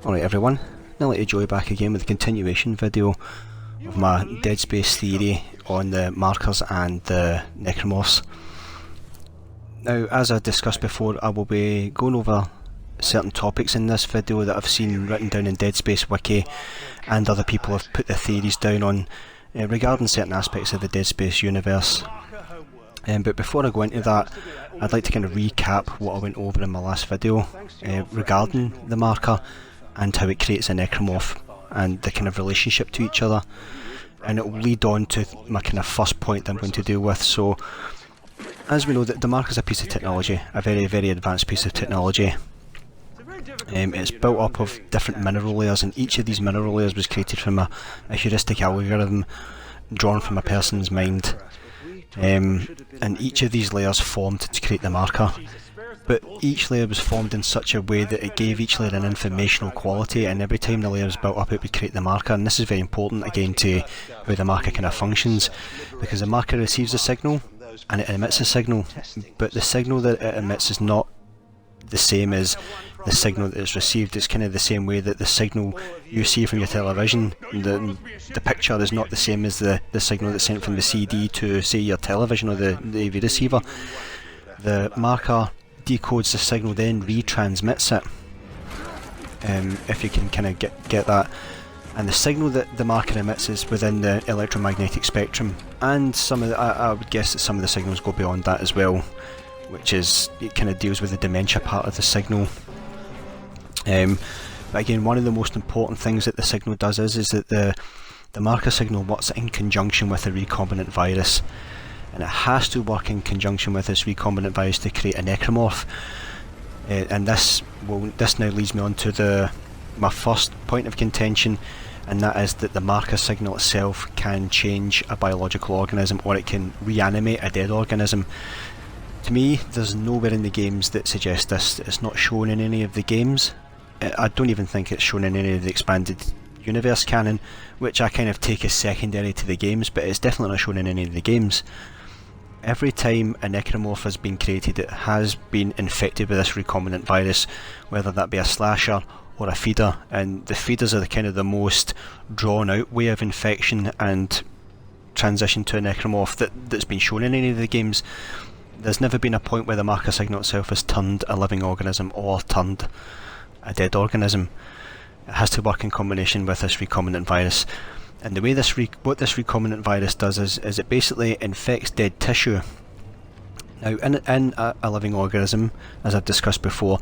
Alright everyone, Nelly Joy back again with a continuation video of my Dead Space theory on the markers and the necromorphs. Now, as I discussed before, I will be going over certain topics in this video that I've seen written down in Dead Space Wiki, and other people have put their theories down on regarding certain aspects of the Dead Space universe. But before I go into that, I'd like to kind of recap what I went over in my last video regarding the marker and how it creates a necromorph and the kind of relationship to each other, and it will lead on to my kind of first point that I'm going to deal with. So, as we know, that the marker is a piece of technology, a very, very advanced piece of technology. It's built up of different mineral layers, and each of these mineral layers was created from a heuristic algorithm drawn from a person's mind. And each of these layers formed to create the marker, but each layer was formed in such a way that it gave each layer an informational quality, and every time the layer was built up it would create the marker. And this is very important again to how the marker kind of functions, because the marker receives a signal and it emits a signal, but the signal that it emits is not the same as the signal that is received. It's kind of the same way that the signal you see from your television, the picture is not the same as the signal that's sent from the CD to, say, your television or the AV receiver. The marker decodes the signal, then retransmits it, if you can kind of get that. And the signal that the marker emits is within the electromagnetic spectrum, and some of I would guess that some of the signals go beyond that as well, which is, it kind of deals with the dementia part of the signal. But again, one of the most important things that the signal does is that the marker signal works in conjunction with a recombinant virus, and it has to work in conjunction with this recombinant virus to create a necromorph. And this now leads me on to my first point of contention, and that is that the marker signal itself can change a biological organism, or it can reanimate a dead organism. To me, there's nowhere in the games that suggests this. It's not shown in any of the games. I don't even think it's shown in any of the expanded universe canon, which I kind of take as secondary to the games, but it's definitely not shown in any of the games. Every time a necromorph has been created, it has been infected with this recombinant virus, whether that be a slasher or a feeder, and the feeders are the kind of the most drawn out way of infection and transition to a necromorph that's been shown in any of the games. There's never been a point where the marker signal itself has turned a living organism or turned a dead organism. It has to work in combination with this recombinant virus. And the way what this recombinant virus does is it basically infects dead tissue. Now, in a living organism, as I've discussed before,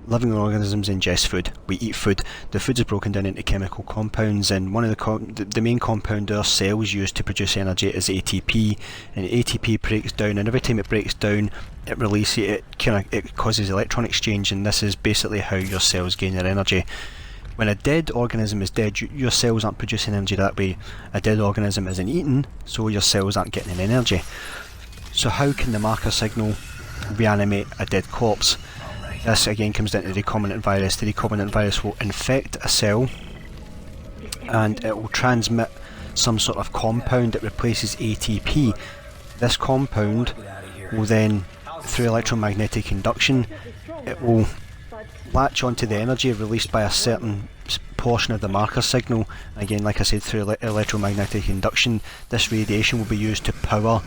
living organisms ingest food. We eat food. The food is broken down into chemical compounds, and one of the main compound our cells use to produce energy is ATP. And ATP breaks down, and every time it breaks down, it releases it causes electron exchange, and this is basically how your cells gain their energy. When a dead organism is dead, your cells aren't producing energy that way. A dead organism isn't eaten, so your cells aren't getting any energy. So how can the marker signal reanimate a dead corpse? This again comes down to the recombinant virus. The recombinant virus will infect a cell, and it will transmit some sort of compound that replaces ATP. This compound will then, through electromagnetic induction, it will latch onto the energy released by a certain portion of the marker signal. Again, like I said, through electromagnetic induction, this radiation will be used to power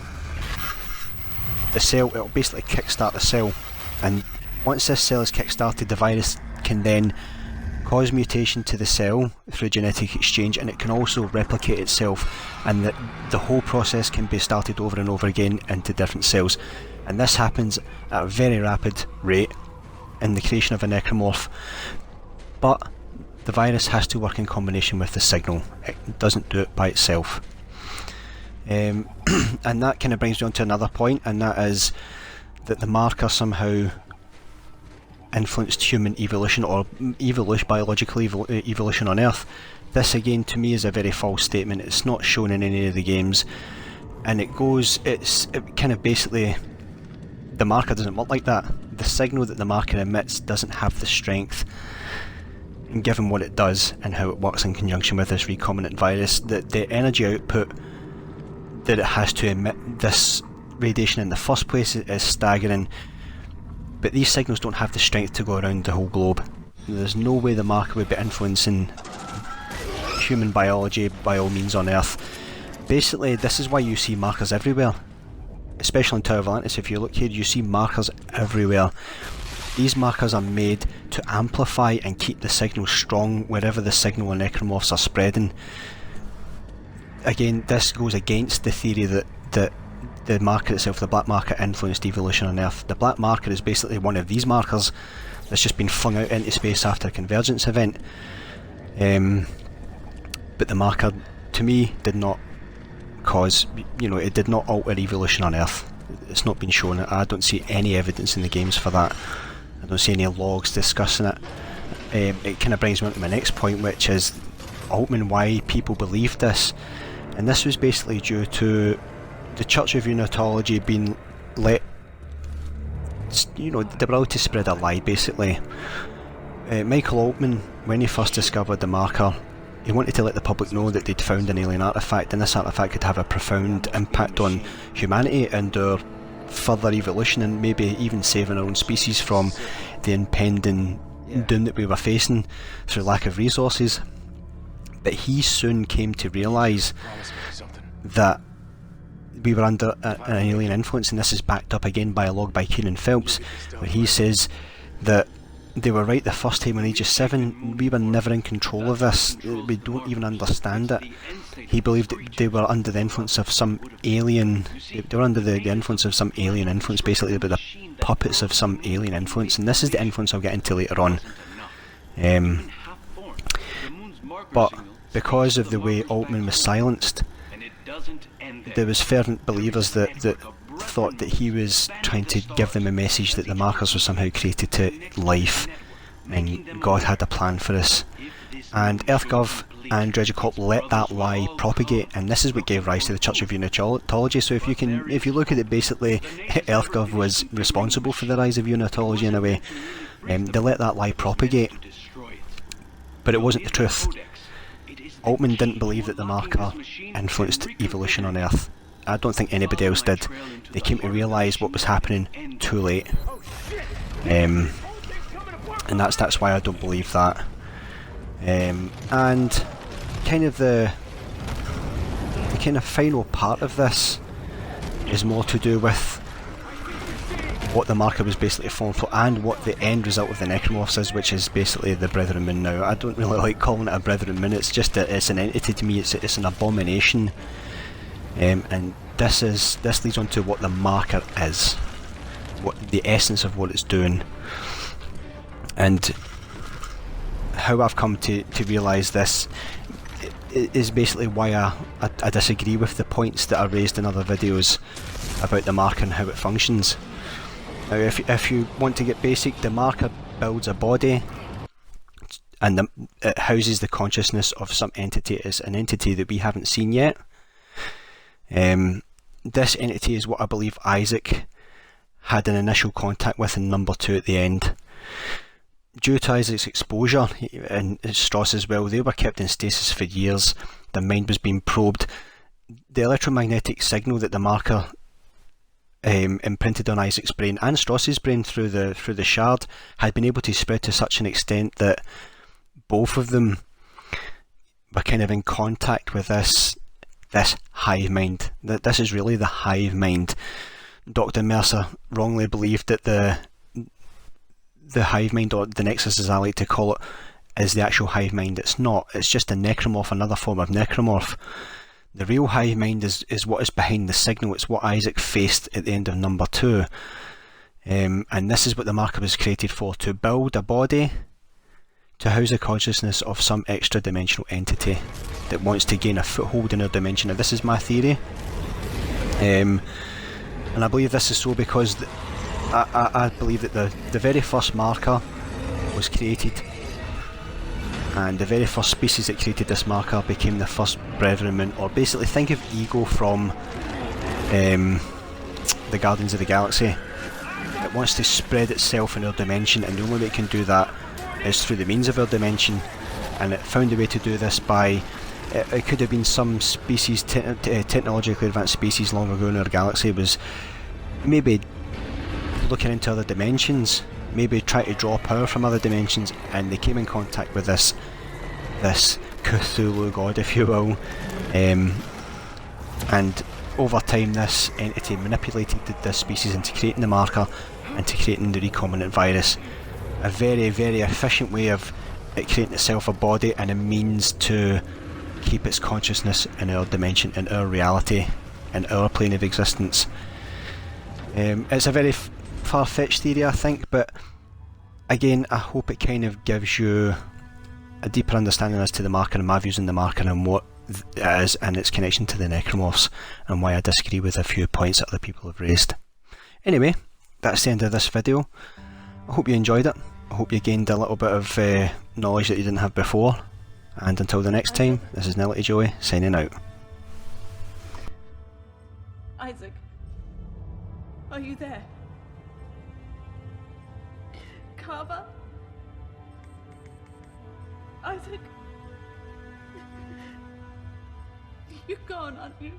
the cell. It will basically kickstart the cell, and once this cell is kick-started, the virus can then cause mutation to the cell through genetic exchange, and it can also replicate itself, and the whole process can be started over and over again into different cells. And this happens at a very rapid rate in the creation of a necromorph, but the virus has to work in combination with the signal. It doesn't do it by itself. And that kind of brings me on to another point, and that is that the marker somehow influenced human evolution, or biological evolution on Earth. This again, to me, is a very false statement. It's not shown in any of the games, and it kind of basically, the marker doesn't work like that. The signal that the marker emits doesn't have the strength, and given what it does and how it works in conjunction with this recombinant virus, the energy output that it has to emit this radiation in the first place is staggering. But these signals don't have the strength to go around the whole globe. There's no way the marker would be influencing human biology by all means on Earth. Basically, this is why you see markers everywhere, especially in Tower of Atlantis. If you look here, you see markers everywhere. These markers are made to amplify and keep the signal strong wherever the signal and necromorphs are spreading. Again, this goes against the theory that the marker itself, the black marker, influenced evolution on Earth. The black marker is basically one of these markers that's just been flung out into space after a convergence event. But the marker, to me, did not cause, it did not alter evolution on Earth. It's not been shown. I don't see any evidence in the games for that. I don't see any logs discussing it. It kind of brings me on to my next point, which is Altman, why people believed this. And this was basically due to the Church of Unitology being let, they were allowed to spread a lie, basically. Michael Altman, when he first discovered the marker, he wanted to let the public know that they'd found an alien artifact, and this artifact could have a profound impact on humanity and our further evolution, and maybe even saving our own species from the impending doom that we were facing through lack of resources. But he soon came to realise that we were under an alien influence, and this is backed up again by a log by Keenan Phelps, where he says that they were right the first time on Aegis 7. We were never in control of this. We don't even understand it. He believed that they were under the influence of some alien. They were under the influence of some alien influence. Basically, they were the puppets of some alien influence, and this is the influence I'll get into later on. But because of the way Altman was silenced, there was fervent believers that thought that he was trying to give them a message that the markers were somehow created to life and God had a plan for us. And EarthGov and DredgerCorp let that lie propagate, and this is what gave rise to the Church of Unitology. So if you look at it, basically EarthGov was responsible for the rise of Unitology in a way. They let that lie propagate, but it wasn't the truth. Altman didn't believe that the marker influenced evolution on Earth. I don't think anybody else did. They came to realise what was happening too late. And that's why I don't believe that. And kind of the kind of final part of this is more to do with what the marker was basically formed for and what the end result of the necromorphs is, which is basically the Brethren Moon. Now, I don't really like calling it a Brethren Moon. It's just that it's an entity to me. It's an abomination. And this leads on to what the marker is, what the essence of what it's doing, and how I've come to realise this is basically why I disagree with the points that are raised in other videos about the marker and how it functions. Now, if you want to get basic, the marker builds a body, and it houses the consciousness of some entity. It's an entity that we haven't seen yet. This entity is what I believe Isaac had an initial contact with in number 2 at the end. Due to Isaac's exposure, and Strauss as well, they were kept in stasis for years. Their mind was being probed. The electromagnetic signal that the marker imprinted on Isaac's brain and Strauss's brain through the shard had been able to spread to such an extent that both of them were kind of in contact with this hive mind. That this is really the hive mind. Dr. Mercer wrongly believed that the hive mind, or the nexus as I like to call it, is the actual hive mind. It's not. It's just a necromorph, another form of necromorph. The real hive mind is what is behind the signal. It's what Isaac faced at the end of number 2. And this is what the marker was created for, to build a body to house the consciousness of some extra dimensional entity that wants to gain a foothold in our dimension. Now, this is my theory, and I believe this is so because I believe that the very first marker was created, and the very first species that created this marker became the first Brethren Moon. Or basically think of Ego from the Guardians of the Galaxy. It wants to spread itself in our dimension, and the only way it can do that is through the means of our dimension, and it found a way to do this by it could have been some species, technologically advanced species long ago in our galaxy, was maybe looking into other dimensions maybe try to draw power from other dimensions, and they came in contact with this Cthulhu god, if you will, and over time this entity manipulated this species into creating the marker, into creating the recombinant virus. A very, very efficient way of it creating itself a body and a means to keep its consciousness in our dimension, in our reality, in our plane of existence. It's a very far-fetched theory, I think, but again, I hope it kind of gives you a deeper understanding as to the marker and my views on the marker and what it is and its connection to the necromorphs, and why I disagree with a few points that other people have raised. Anyway, that's the end of this video. I hope you enjoyed it. I hope you gained a little bit of knowledge that you didn't have before. And until the next time, this is Nelly Joey signing out. Isaac, are you there? Carver? Isaac? You're gone, aren't you?